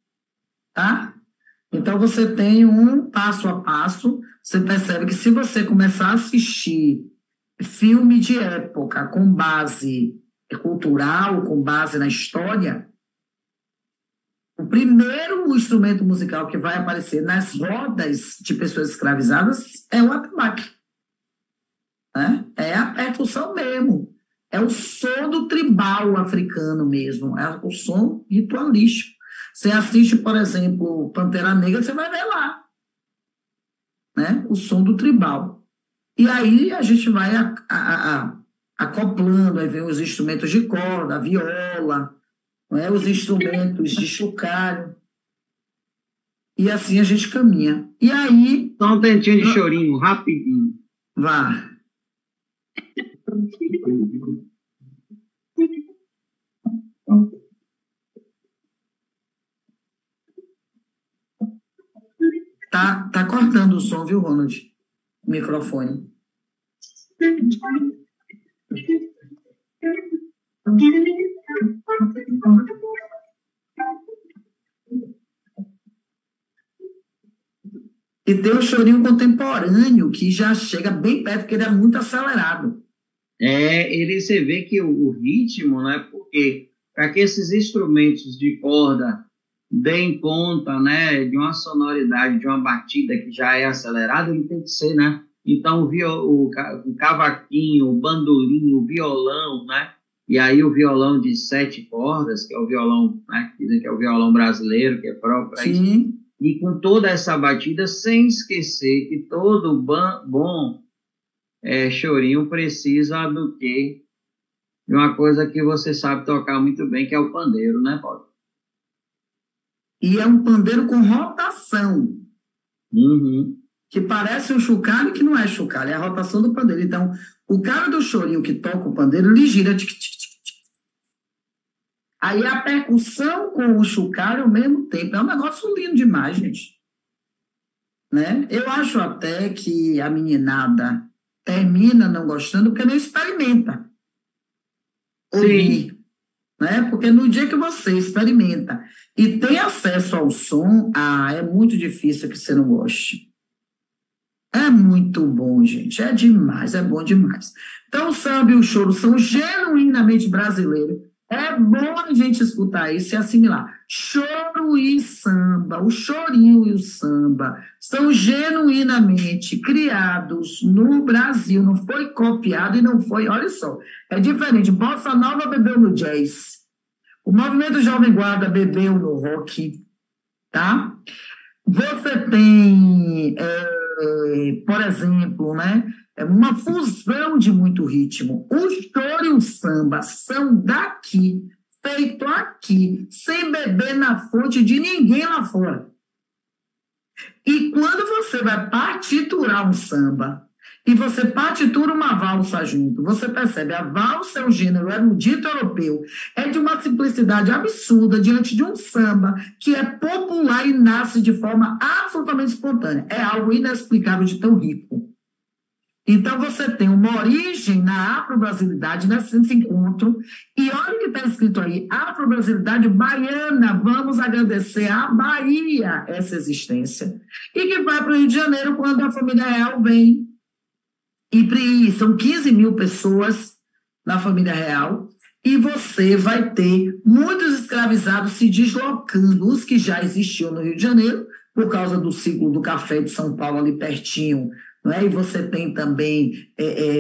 Tá? Então, você tem um passo a passo, você percebe que se você começar a assistir filme de época com base cultural, com base na história, o primeiro instrumento musical que vai aparecer nas rodas de pessoas escravizadas é o atabaque. Né? É a percussão mesmo. É o som do tribal africano mesmo. É o som ritualístico. Você assiste, por exemplo, Pantera Negra, você vai ver lá. Né? O som do tribal. E aí a gente vai acoplando, aí vem os instrumentos de corda, a viola, né? Os instrumentos de chocalho. E assim a gente caminha. E aí... Só um tentinho de chorinho, rapidinho. Vá. Tá cortando o som, viu, Ronald? O microfone. E tem o chorinho contemporâneo, que já chega bem perto, porque ele é muito acelerado. Você vê que o ritmo, né? Porque para que esses instrumentos de corda deem conta, né, de uma sonoridade, de uma batida que já é acelerada, ele tem que ser, né? Então, o cavaquinho, o bandolim, o violão, né? E aí o violão de 7 cordas, que é o violão, né, que dizem que é o violão brasileiro, que é próprio para isso. E com toda essa batida, sem esquecer que todo bom chorinho precisa do quê? De uma coisa que você sabe tocar muito bem, que é o pandeiro, né, Paulo? E é um pandeiro com rotação. Uhum. Que parece um chocalho e que não é chocalho, é a rotação do pandeiro. Então, o cara do chorinho que toca o pandeiro, ele gira. Tic, tic, tic, tic. Aí a percussão com o chocalho ao mesmo tempo. É um negócio lindo demais, gente. Né? Eu acho até que a meninada termina não gostando porque não experimenta ouvir. Né? Porque no dia que você experimenta e tem acesso ao som, é muito difícil que você não goste. É muito bom, gente. É demais, é bom demais. Então, o samba e o choro são genuinamente brasileiros. É bom a gente escutar isso e assimilar. Choro e samba, o chorinho e o samba, são genuinamente criados no Brasil. Não foi copiado e não foi... Olha só, é diferente. Bossa Nova bebeu no jazz. O Movimento Jovem Guarda bebeu no rock. Tá? Você tem... por exemplo, né, uma fusão de muito ritmo. O choro e o samba são daqui, feito aqui, sem beber na fonte de ninguém lá fora. E quando você vai partiturar um samba, e você partitura uma valsa junto, você percebe, a valsa é um gênero erudito europeu, é de uma simplicidade absurda diante de um samba que é popular e nasce de forma absolutamente espontânea. É algo inexplicável de tão rico. Então, você tem uma origem na afro-brasilidade, nesse encontro, e olha o que está escrito aí, afro-brasilidade baiana, vamos agradecer à Bahia essa existência, e que vai para o Rio de Janeiro quando a família real vem. E são 15 mil pessoas na família real, e você vai ter muitos escravizados se deslocando, os que já existiam no Rio de Janeiro, por causa do ciclo do café de São Paulo ali pertinho, não é? E você tem também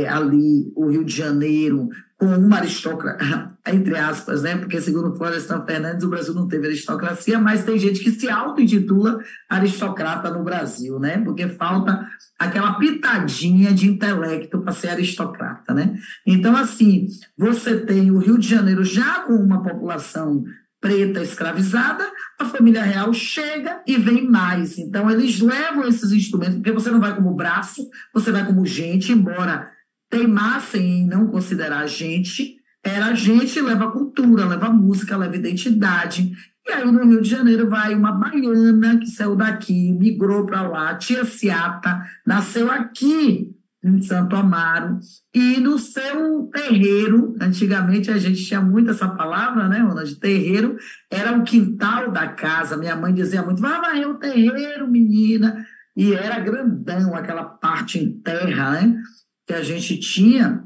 ali o Rio de Janeiro com uma aristocracia, entre aspas, né? Porque segundo Florestan Fernandes, o Brasil não teve aristocracia, mas tem gente que se auto-intitula aristocrata no Brasil, né? Porque falta aquela pitadinha de intelecto para ser aristocrata, né? Então, assim, você tem o Rio de Janeiro já com uma população preta escravizada, a família real chega e vem mais. Então, eles levam esses instrumentos, porque você não vai como braço, você vai como gente, embora teimassem em não considerar gente, era gente, leva cultura, leva música, leva identidade. E aí, no Rio de Janeiro, vai uma baiana que saiu daqui, migrou para lá, tia Ciata, nasceu aqui, em Santo Amaro, e no seu terreiro, antigamente a gente tinha muito essa palavra, né, Ronald? Terreiro era o quintal da casa, minha mãe dizia muito, vai varrer o terreiro, menina, e era grandão, aquela parte em terra, né, que a gente tinha,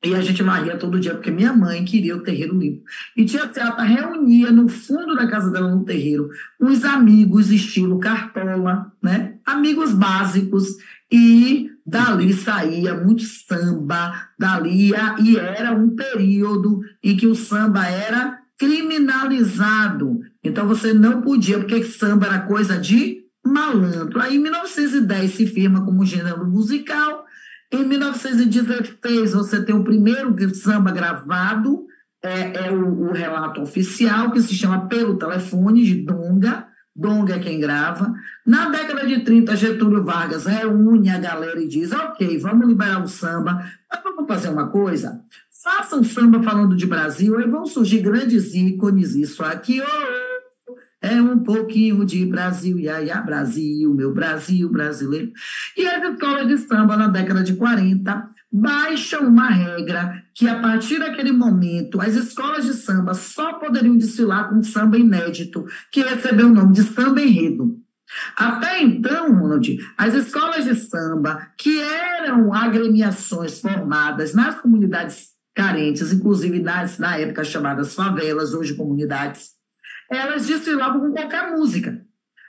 e a gente varria todo dia, porque minha mãe queria o terreiro limpo. E tia Ciata reunia no fundo da casa dela, no terreiro, uns amigos estilo Cartola, né, amigos básicos, e dali saía muito samba, e era um período em que o samba era criminalizado. Então você não podia, porque samba era coisa de malandro. Aí em 1910 se firma como gênero musical, em 1916 você tem o primeiro samba gravado, o relato oficial, que se chama Pelo Telefone, de Donga, Dong é quem grava. Na década de 30, Getúlio Vargas reúne a galera e diz: ok, vamos liberar o samba, mas vamos fazer uma coisa. Faça um samba falando de Brasil, aí vão surgir grandes ícones. Isso aqui, é um pouquinho de Brasil, iaia, Brasil, meu Brasil brasileiro. E as escolas de samba, na década de 40, baixam uma regra que, a partir daquele momento, as escolas de samba só poderiam desfilar com samba inédito, que recebeu o nome de samba enredo. Até então, Ronald, as escolas de samba, que eram agremiações formadas nas comunidades carentes, inclusive na época chamadas favelas, hoje comunidades, elas desfilavam com qualquer música.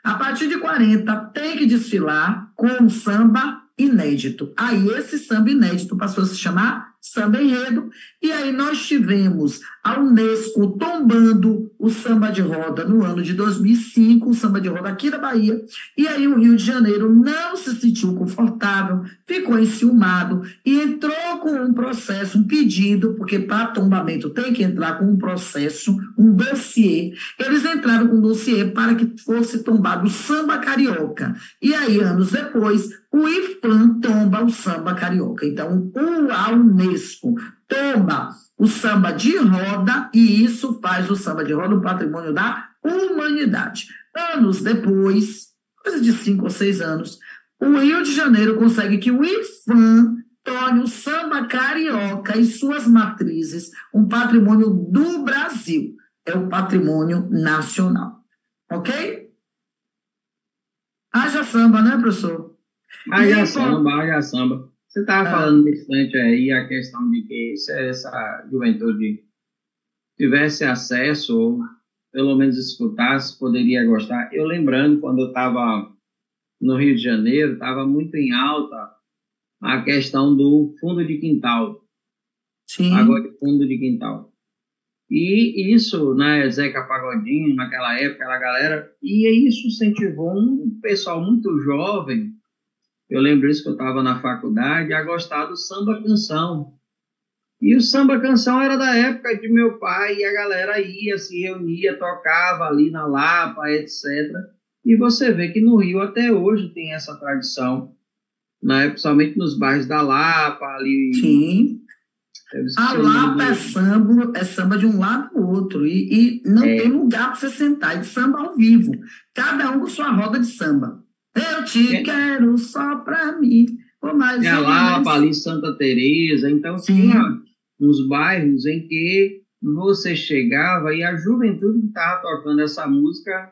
A partir de 40, tem que desfilar com um samba inédito. Aí esse samba inédito passou a se chamar samba enredo, e aí nós tivemos a Unesco tombando o samba de roda no ano de 2005, o samba de roda aqui da Bahia, e aí o Rio de Janeiro não se sentiu confortável, ficou enciumado e entrou com um processo, um pedido, porque para tombamento tem que entrar com um processo, um dossiê. Eles entraram com um dossiê para que fosse tombado o samba carioca. E aí, anos depois, o IFAM tomba o samba carioca. Então, a Unesco toma o samba de roda e isso faz o samba de roda um patrimônio da humanidade. Anos depois, coisa de 5 ou 6 anos, o Rio de Janeiro consegue que o IFAM torne o samba carioca e suas matrizes um patrimônio do Brasil. É o patrimônio nacional. Ok? Haja samba, né, professor? Haja samba. Você estava falando bastante aí a questão de que se essa juventude tivesse acesso, ou pelo menos escutasse, poderia gostar. Eu lembrando, quando eu estava no Rio de Janeiro, estava muito em alta a questão do fundo de quintal. Sim. Agora, fundo de quintal. E isso, né, Zeca Pagodinho, naquela época, aquela galera, e isso incentivou um pessoal muito jovem. Eu lembro isso que eu estava na faculdade, a gostar do samba-canção. E o samba-canção era da época de meu pai, e a galera ia, se reunia, tocava ali na Lapa, etc. E você vê que no Rio até hoje tem essa tradição, né? Principalmente nos bairros da Lapa, ali. Sim. A Lapa é samba de um lado para o outro, e não tem lugar para você sentar, é de samba ao vivo. Cada um com sua roda de samba. Eu te quero só pra mim. É a Lapa, ali Santa Teresa. Então, tinha uns bairros em que você chegava e a juventude estava tocando essa música,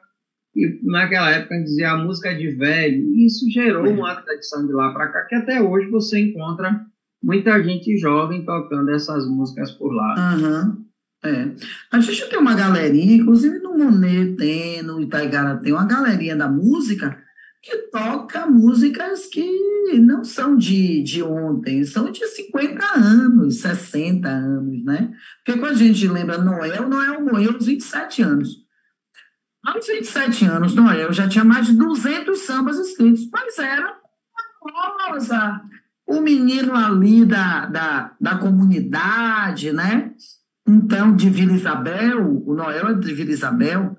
e naquela época a gente dizia a música de velho. E isso gerou uma tradição de lá para cá, que até hoje você encontra muita gente jovem tocando essas músicas por lá. Uhum. A gente tem uma galerinha, inclusive no Monet tem, no Itaigara tem uma galerinha da música que toca músicas que não são de ontem, são de 50 anos, 60 anos, né? Porque quando a gente lembra Noel morreu aos 27 anos. Aos 27 anos, Noel já tinha mais de 200 sambas escritos, mas era famosa. O menino ali da comunidade, né? Então, de Vila Isabel, o Noel é de Vila Isabel,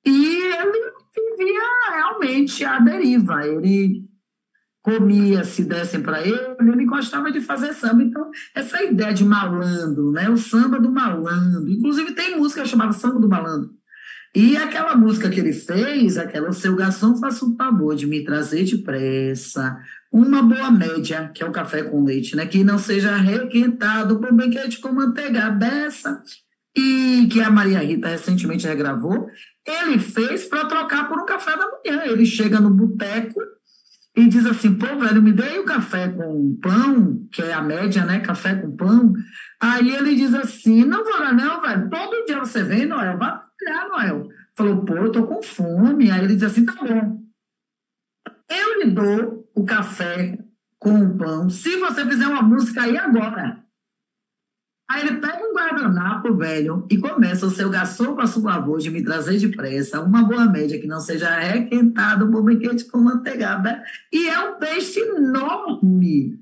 e ele vivia realmente à deriva. Ele comia, se dessem para ele gostava de fazer samba. Então, essa ideia de malandro, né? O samba do malandro. Inclusive, tem música chamada Samba do Malandro. E aquela música que ele fez, aquela Seu Garçom, faça o favor de me trazer depressa uma boa média, que é o café com leite, né? Que não seja requentado por banquete com manteiga dessa, e que a Maria Rita recentemente regravou. Ele fez para trocar por um café da manhã. Ele chega no boteco e diz assim: pô, velho, me dê o café com pão, que é a média, né? Café com pão. Aí ele diz assim: não vou lá, não, velho. Todo dia você vem, Noel, vai trabalhar, Noel. Falou: pô, eu tô com fome. Aí ele diz assim: tá bom, eu lhe dou o café com o pão se você fizer uma música aí agora. Aí ele pega um guardanapo, velho, e começa: o seu garçom, faça o favor de me trazer depressa uma boa média que não seja requentado por banquete com manteigada. E é um peixe enorme.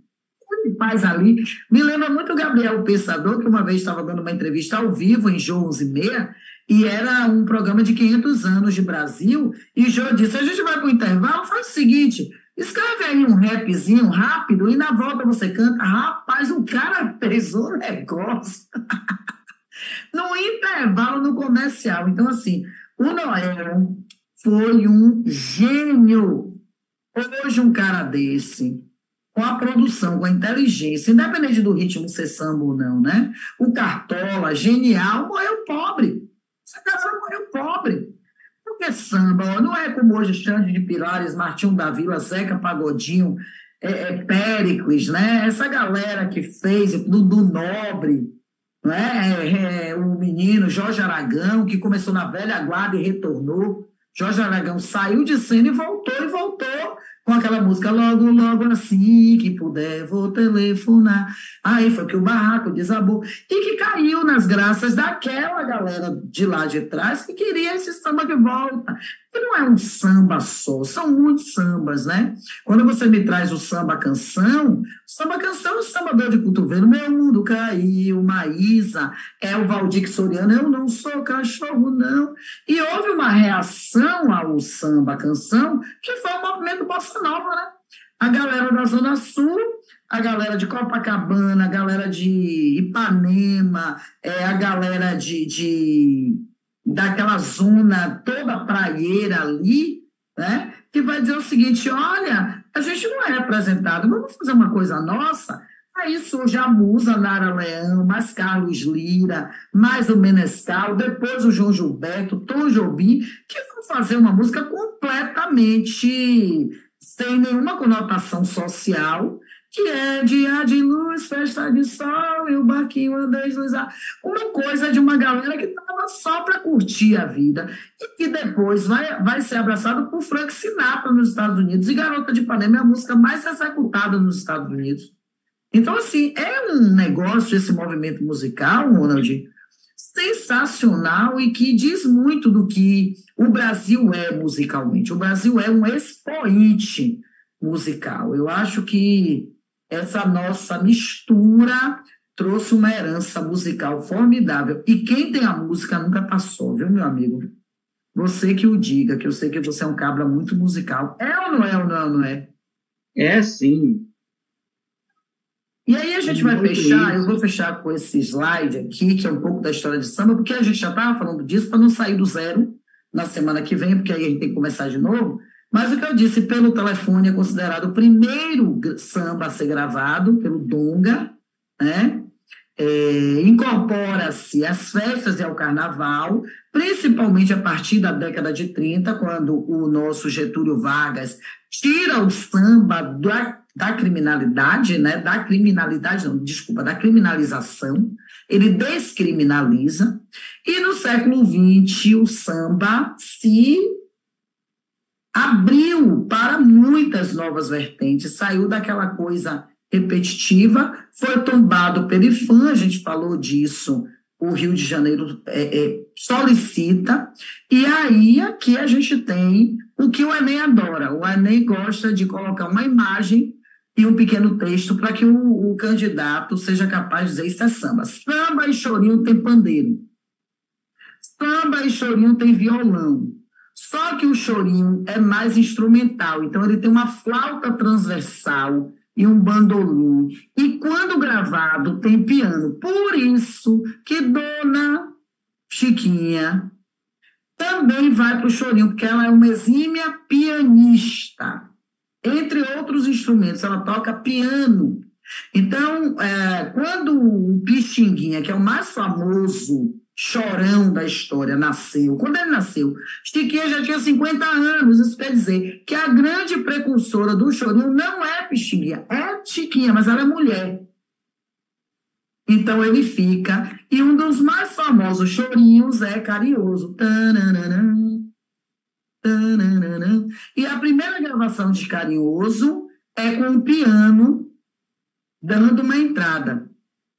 ele faz ali. Me lembra muito o Gabriel Pensador, que uma vez estava dando uma entrevista ao vivo em Jô 11h30, e era um programa de 500 anos de Brasil, e Jô disse, a gente vai para o intervalo, faz o seguinte, escreve aí um rapzinho rápido, e na volta você canta. Rapaz, o cara fez um negócio no intervalo, no comercial. Então, assim, o Noel foi um gênio. Hoje, um cara desse, com a produção, com a inteligência, independente do ritmo ser samba ou não, né? O Cartola, genial, morreu pobre. Essa galera morreu pobre. Porque samba, ó, não é como hoje Xande de Pilares, Martinho da Vila, Zeca Pagodinho, Péricles, né? Essa galera que fez do Nobre, né? O menino Jorge Aragão, que começou na velha guarda e retornou. Jorge Aragão saiu de cena e voltou com aquela música logo, logo assim que puder, vou telefonar. Aí foi que o barraco desabou e que caiu nas graças daquela galera de lá de trás que queria esse samba de volta. E não é um samba só, são muitos sambas, né? Quando você me traz o samba-canção é o sambador de cotovelo, meu mundo caiu, Maísa, é o Valdir Soriano, eu não sou cachorro, não. E houve uma reação ao samba-canção que foi o movimento Bossa Nova, né? A galera da Zona Sul, a galera de Copacabana, a galera de Ipanema, a galera daquela zona toda praieira ali, né? Que vai dizer o seguinte, olha, a gente não é representado, vamos fazer uma coisa nossa. Aí surge a Musa, Nara Leão, mais Carlos Lira, mais o Menescal, depois o João Gilberto, Tom Jobim, que vão fazer uma música completamente sem nenhuma conotação social, que é dia de luz, festa de sol e o barquinho a deslizar. Uma coisa de uma galera que estava só para curtir a vida e que depois vai ser abraçado por Frank Sinatra nos Estados Unidos. E Garota de Ipanema é a música mais executada nos Estados Unidos. Então, assim, é um negócio, esse movimento musical, Ronald, sensacional e que diz muito do que o Brasil é musicalmente. O Brasil é um expoente musical. Eu acho que essa nossa mistura trouxe uma herança musical formidável. E quem tem a música nunca passou, viu, meu amigo? Você que o diga, que eu sei que você é um cabra muito musical. É ou não é, ou não é, ou não é? É, sim. E aí a gente vai fechar, eu vou fechar com esse slide aqui, que é um pouco da história de samba, porque a gente já estava falando disso para não sair do zero na semana que vem, porque aí a gente tem que começar de novo. Mas o que eu disse, pelo telefone, é considerado o primeiro samba a ser gravado, pelo Dunga, né? Incorpora-se às festas e ao carnaval, principalmente a partir da década de 30, quando o nosso Getúlio Vargas tira o samba da criminalidade, né? Da criminalização, ele descriminaliza, e no século XX o samba se abriu para muitas novas vertentes, saiu daquela coisa repetitiva, foi tombado pelo IFAM, a gente falou disso, o Rio de Janeiro solicita, e aí aqui a gente tem o que o Enem adora. O Enem gosta de colocar uma imagem e um pequeno texto para que o candidato seja capaz de dizer isso é samba. Samba e chorinho tem pandeiro. Samba e chorinho tem violão. Só que o chorinho é mais instrumental, então ele tem uma flauta transversal e um bandolim. E quando gravado tem piano. Por isso que Dona Chiquinha também vai para o chorinho, porque ela é uma exímia pianista. Entre outros instrumentos, ela toca piano. Então, quando o Pixinguinha, que é o mais famoso chorão da história, nasceu, quando ele nasceu, Chiquinha já tinha 50 anos, isso quer dizer que a grande precursora do chorinho não é Pixinguinha, é Chiquinha, mas ela é mulher. Então ele fica, e um dos mais famosos chorinhos é Carinhoso. Tananana, tananana. E a primeira gravação de Carinhoso é com o piano dando uma entrada,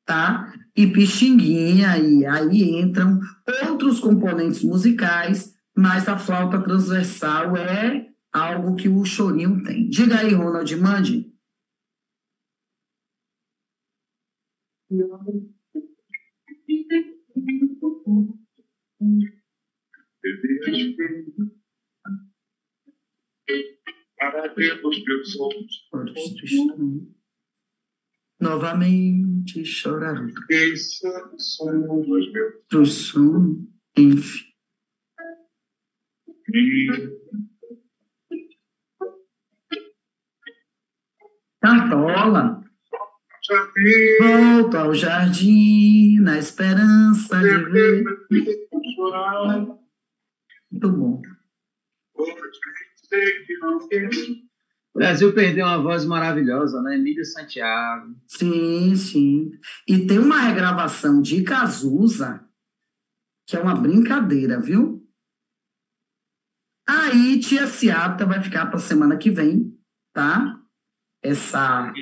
tá? E Pixinguinha, e aí entram outros componentes musicais, mas a flauta transversal é algo que o chorinho tem. Diga aí, Ronald, mande. Para ver os meus olhos. Novamente chorarei. Esqueça somos os meus Do som, enfim. filhos. Cartola. Já vi Volto ao jardim, na esperança de ver. chorar. Muito bom. Hoje sei que não quero. O Brasil perdeu uma voz maravilhosa, né? Emília Santiago. Sim, sim. E tem uma regravação de Cazuza, que é uma brincadeira, viu? Aí, Tia Ciata vai ficar para a semana que vem, tá? Essa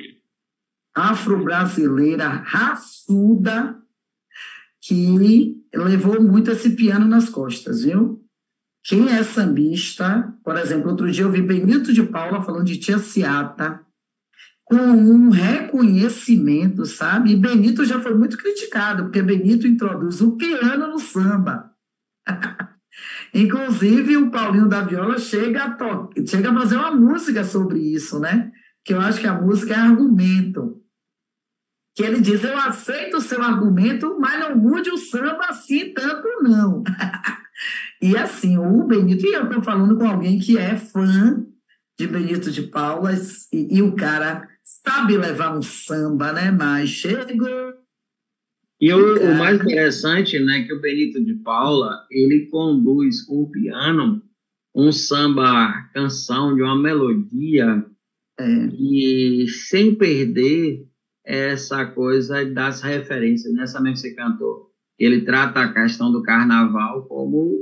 afro-brasileira raçuda que levou muito esse piano nas costas, viu? Quem é sambista, por exemplo, outro dia eu vi Benito de Paula falando de Tia Ciata, com um reconhecimento, sabe? E Benito já foi muito criticado, porque Benito introduz o piano no samba. Inclusive, o Paulinho da Viola chega a fazer uma música sobre isso, né? Que eu acho que a música é argumento. Que ele diz, eu aceito o seu argumento, mas não mude o samba assim tanto, não. E assim, o Benito, e eu estou falando com alguém que é fã de Benito de Paula, e o cara sabe levar um samba, né? Mas chegou. E o mais interessante, né, que o Benito de Paula, ele conduz com o piano um samba canção de uma melodia e sem perder essa coisa das referências, nessa mesmo que você cantou. Ele trata a questão do carnaval como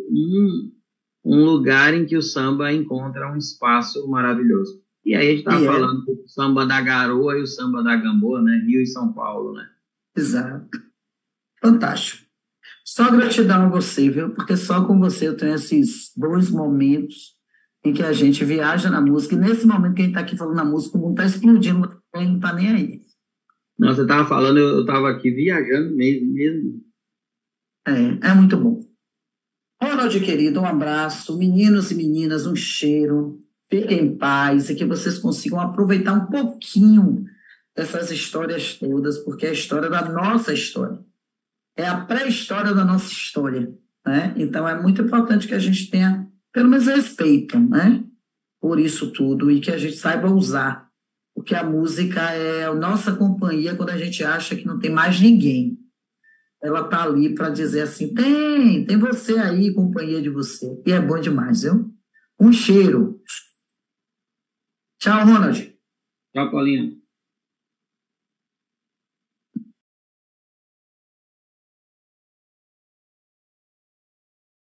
um lugar em que o samba encontra um espaço maravilhoso. E aí a gente está falando do samba da Garoa e o samba da Gamboa, né? Rio e São Paulo, né? Exato. Fantástico. Só gratidão a você, viu? Porque só com você eu tenho esses bons momentos em que a gente viaja na música. E nesse momento que a gente está aqui falando na música, o mundo está explodindo, não está nem aí. Não, você estava falando, eu estava aqui viajando mesmo. É muito bom. Ronald, querido, um abraço. Meninos e meninas, um cheiro. Fiquem em paz e que vocês consigam aproveitar um pouquinho dessas histórias todas, porque é a história da nossa história. É a pré-história da nossa história, né? Então, é muito importante que a gente tenha, pelo menos, respeito, né? Por isso tudo e que a gente saiba usar, porque a música é a nossa companhia quando a gente acha que não tem mais ninguém. Ela tá ali para dizer assim, tem você aí, companhia de você. E é bom demais, viu? Um cheiro. Tchau, Ronald. Tchau, Paulinho.